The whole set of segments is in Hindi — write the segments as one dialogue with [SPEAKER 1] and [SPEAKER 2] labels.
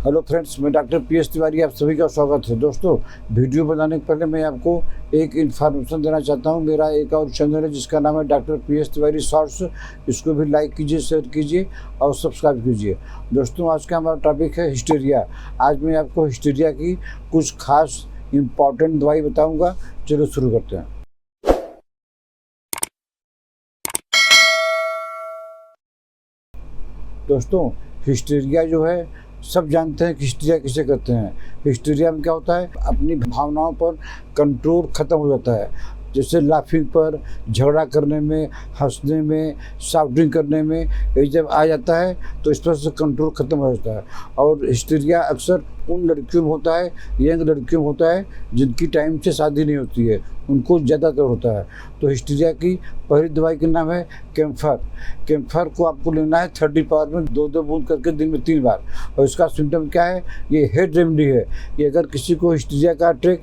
[SPEAKER 1] हेलो फ्रेंड्स, मैं डॉक्टर पीएस तिवारी, आप सभी का स्वागत है। दोस्तों, वीडियो बनाने के पहले मैं आपको एक इन्फॉर्मेशन देना चाहता हूं। मेरा एक और चैनल है जिसका नाम है डॉक्टर पीएस तिवारी शॉर्ट्स। इसको भी लाइक कीजिए, शेयर कीजिए और सब्सक्राइब कीजिए। दोस्तों, आज का हमारा टॉपिक है हिस्टीरिया। आज मैं आपको हिस्टीरिया की कुछ खास इम्पॉर्टेंट दवाई बताऊँगा। चलो शुरू करते हैं। दोस्तों, हिस्टीरिया जो है, सब जानते हैं कि हिस्टीरिया किसे कहते हैं। हिस्टीरिया में क्या होता है, अपनी भावनाओं पर कंट्रोल ख़त्म हो जाता है। जैसे लाफिंग पर, झगड़ा करने में, हंसने में, शाउटिंग करने में, ये जब आ जाता है तो इस पर से कंट्रोल ख़त्म हो जाता है। और हिस्टीरिया अक्सर उन लड़कियों में होता है, यंग लड़कियों में होता है जिनकी टाइम से शादी नहीं होती है, उनको ज़्यादातर होता है। तो हिस्टीरिया की पहली दवाई का नाम है कैम्फर। कैम्फर को आपको लेना है 30 पावर में 2-2 बूंद करके दिन में 3 बार। और इसका सिम्टम क्या है, ये हेड रेमेडी है। ये अगर किसी को हिस्टीरिया का अटैक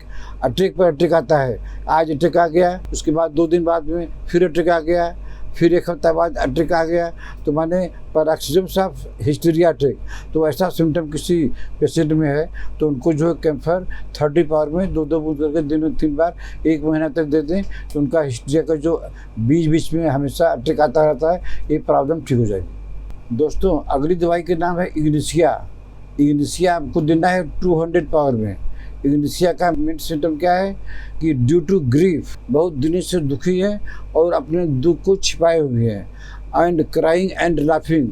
[SPEAKER 1] पर अटैक आता है, आज अटैक आ गया, उसके बाद 2 दिन बाद में फिर अटैक आ गया, फिर 1 हफ्ता बाद अटैक आ गया, तो माने पैराक्सिम्स ऑफ हिस्टीरिया अटैक। तो ऐसा सिम्टम किसी पेशेंट में है तो उनको जो है कैम्फर 30 पावर में 2-2 बूंद करके दिन में 3 बार 1 महीना तक दे दें, तो उनका हिस्टीरिया का जो बीच में हमेशा अटैक आता रहता है, ये प्रॉब्लम ठीक हो जाएगी। दोस्तों, अगली दवाई के नाम है इग्निशिया। इग्निशिया आपको देना है 200 पावर में। इग्निशिया का मेन सिम्टम क्या है कि ड्यू टू ग्रीफ, बहुत दिनों से दुखी है और अपने दुख को छिपाए हुए हैं। एंड क्राइंग एंड लाफिंग,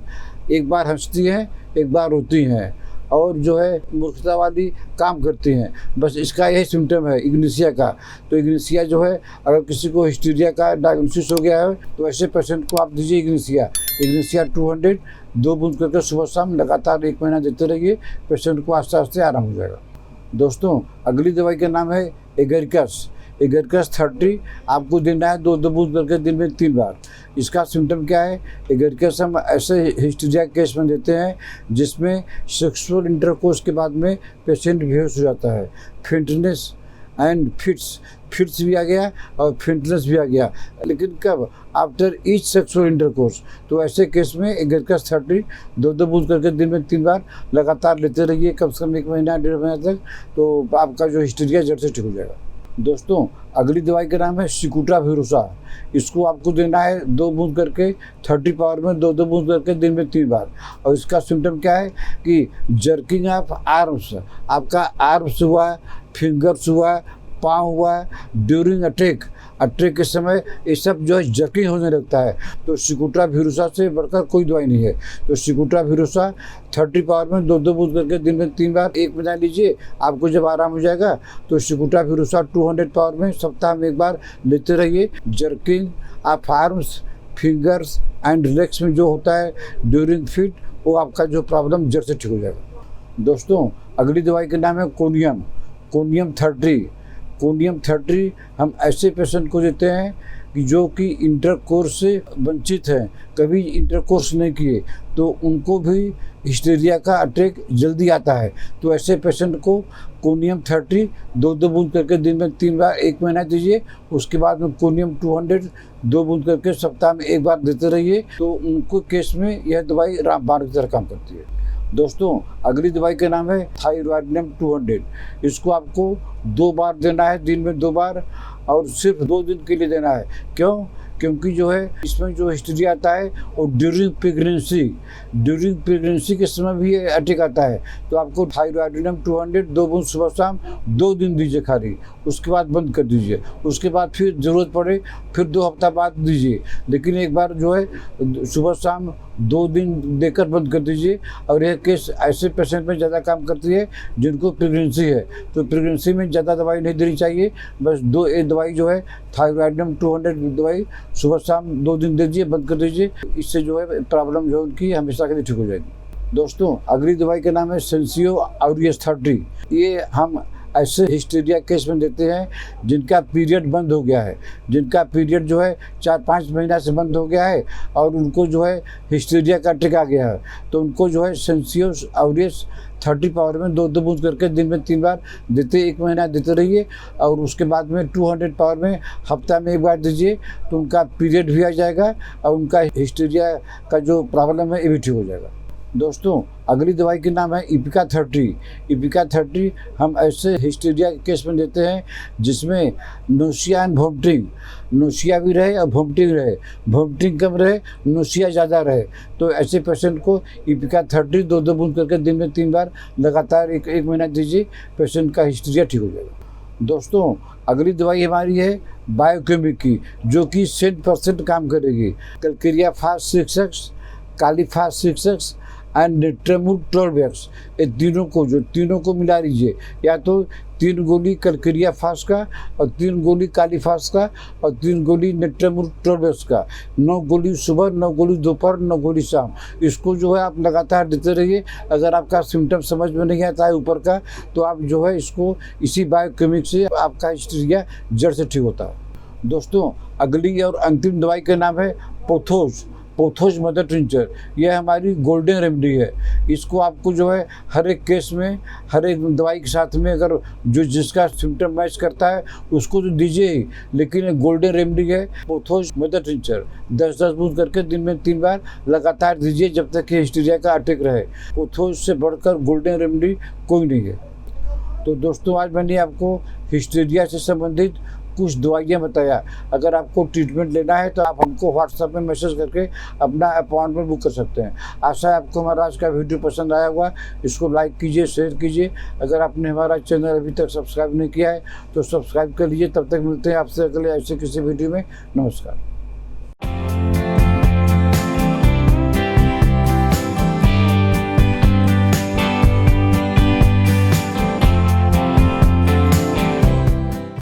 [SPEAKER 1] एक बार हंसती हैं, एक बार रोती हैं, और जो है मूर्खता वाली काम करती हैं। बस इसका यही सिम्टम है इग्निशिया का। तो इग्निशिया जो है, अगर किसी को हिस्टीरिया का डायग्नोसिस हो गया है तो ऐसे पेशेंट को आप दीजिए इग्निशिया। इग्निशिया 200 2 बूंद करके सुबह शाम लगातार 1 महीना देते रहिए, पेशेंट को आस्ते आस्ते आराम हो जाएगा। दोस्तों, अगली दवाई का नाम है एगरिकस। एगरिकस 30 आपको देना है 2-2 बूंद करके दिन में 3 बार। इसका सिम्टम क्या है, एगरिकस हम ऐसे हिस्टीरिया केस में देते हैं जिसमें सेक्सुअल इंटरकोर्स के बाद में पेशेंट बेहोश हो जाता है। फेंटनेस एंड फिट्स भी आ गया और फेंटनेस भी आ गया, लेकिन कब, आफ्टर ईच सेक्सुअल इंटरकोर्स। तो ऐसे केस में एगरिकस 30 2-2 बूंद करके दिन में 3 बार लगातार लेते रहिए, कम से कम 1 महीना 1.5 महीना तक, तो आपका जो हिस्टीरिया जड़ से ठीक हो जाएगा। दोस्तों, अगली दवाई का नाम है सिकुट्रा भिरुसा। इसको आपको देना है 2 बूंद करके 30 पावर में 2-2 बूंद करके दिन में 3 बार। और इसका सिम्टम क्या है कि जर्किंग ऑफ आर्म्स, आपका आर्म्स हुआ, फिंगर्स हुआ, पाँव हुआ, ड्यूरिंग अटैक के समय ये सब जो है जर्किंग होने लगता है। तो सिकुट्रा भिरुसा से बढ़कर कोई दवाई नहीं है। तो सिकुट्रा भिरुसा 30 पावर में 2-2 बूंद करके दिन में 3 बार 1 महीना लीजिए, आपको जब आराम हो जाएगा तो सिकुट्रा भिरुसा 200 पावर में सप्ताह में 1 बार लेते रहिए। Jerking of arms, fingers and legs में जो होता है ड्यूरिंग फिट, वो आपका जो प्रॉब्लम जड़ से ठीक हो जाएगा। दोस्तों, अगली दवाई का नाम है कोनियम 30। कोनियम 30 हम ऐसे पेशेंट को देते हैं कि जो कि इंटरकोर्स से वंचित हैं, कभी इंटरकोर्स नहीं किए, तो उनको भी हिस्टीरिया का अटैक जल्दी आता है। तो ऐसे पेशेंट को कोनियम 30 2-2 बूंद करके दिन में 3 बार 1 महीना दीजिए। उसके बाद में कोनियम 200 2 बूंद करके सप्ताह में 1 बार देते रहिए। तो उनको केस में यह दवाई रामबाण की तरह काम करती है। दोस्तों, अगली दवाई का नाम है थायरॉयडिनम 200। इसको आपको 2 बार देना है, दिन में 2 बार, और सिर्फ 2 दिन के लिए देना है। क्योंकि जो है इसमें जो हिस्टीरिया आता है वो ड्यूरिंग प्रेगनेंसी के समय भी ये अटैक आता है। तो आपको थायरॉयडिनम 200 2 बूंद सुबह शाम 2 दिन दीजिए खाली, उसके बाद बंद कर दीजिए। उसके बाद फिर ज़रूरत पड़े फिर 2 हफ्ता बाद दीजिए, लेकिन एक बार जो है सुबह शाम 2 दिन देकर बंद कर दीजिए। और यह केस ऐसे पेशेंट में ज़्यादा काम करती है जिनको प्रेगनेंसी है। तो प्रेगनेंसी में ज़्यादा दवाई नहीं देनी चाहिए, बस 2 एक दवाई जो है थायरॉयडिनम 200 दवाई सुबह शाम 2 दिन दे दीजिए, बंद कर दीजिए। इससे जो है प्रॉब्लम जो है उनकी हमेशा के लिए ठीक हो जाएगी। दोस्तों, अगली दवाई का नाम है सेंसियो ऑरियस 30। ये हम ऐसे हिस्टीरिया केस में देते हैं जिनका पीरियड बंद हो गया है, जिनका पीरियड जो है 4-5 महीना से बंद हो गया है और उनको जो है हिस्टीरिया का अटैक आ गया है। तो उनको जो है सेंसियो ऑरियस 30 पावर में 2-2 बूंद करके दिन में 3 बार देते, 1 महीना देते रहिए। और उसके बाद में 200 पावर में हफ्ता में 1 बार दीजिए, तो उनका पीरियड भी आ जाएगा और उनका हिस्टीरिया का जो प्रॉब्लम है ये भी ठीक हो जाएगा। दोस्तों अगली दवाई के नाम है इपिका 30। इपिका 30 हम ऐसे हिस्टीरिया के केस में देते हैं जिसमें नोशिया एंड वोमिटिंग, नोशिया भी रहे और वोमिटिंग रहे, वोमिटिंग कम रहे, नोशिया ज़्यादा रहे, तो ऐसे पेशेंट को इपिका 30 2-2 बूंद करके दिन में 3 बार लगातार एक महीना दीजिए, पेशेंट का हिस्टीरिया ठीक हो जाएगा। दोस्तों अगली दवाई हमारी है बायोकेमिक की, जो कि 100% काम करेगी। कैलकेरिया फास्ट 6x, कालीफास्ट 6x एंड नेट्रेमुल 12x, ये तीनों को मिला लीजिए, या तो 3 गोली कैलकेरिया फास्ट का और 3 गोली कालीफास्ट का और 3 गोली नेट्रेमुल 12x का, 9 गोली सुबह, 9 गोली दोपहर, 9 गोली शाम। इसको जो है आप लगातार देते रहिए। अगर आपका सिम्टम समझ में नहीं आता है ऊपर का, तो आप जो है इसको इसी बायोकेमिक से आपका हिस्टीरिया जड़ से ठीक होता है। दोस्तों अगली और अंतिम दवाई का नाम है पोथोज मदर टिंचर। यह हमारी गोल्डन रेमेडी है। इसको आपको जो है हर एक केस में, हर एक दवाई के साथ में, अगर जो जिसका सिम्टम मैच करता है उसको तो दीजिए ही, लेकिन ये गोल्डन रेमेडी है पोथोज मदर टिंचर। 10-10 बूंद करके दिन में 3 बार लगातार दीजिए जब तक कि हिस्टीरिया का अटैक रहे। पोथोज से बढ़कर गोल्डन रेमेडी कोई नहीं है। तो दोस्तों आज मैंने आपको हिस्टीरिया से संबंधित कुछ दवाइयाँ बताया। अगर आपको ट्रीटमेंट लेना है तो आप हमको व्हाट्सएप में मैसेज करके अपना अपॉइंटमेंट बुक कर सकते हैं। आशा है आपको हमारा आज का वीडियो पसंद आया होगा। इसको लाइक कीजिए, शेयर कीजिए। अगर आपने हमारा चैनल अभी तक सब्सक्राइब नहीं किया है तो सब्सक्राइब कर लीजिए। तब तक मिलते हैं आपसे अगले ऐसे किसी वीडियो में। नमस्कार।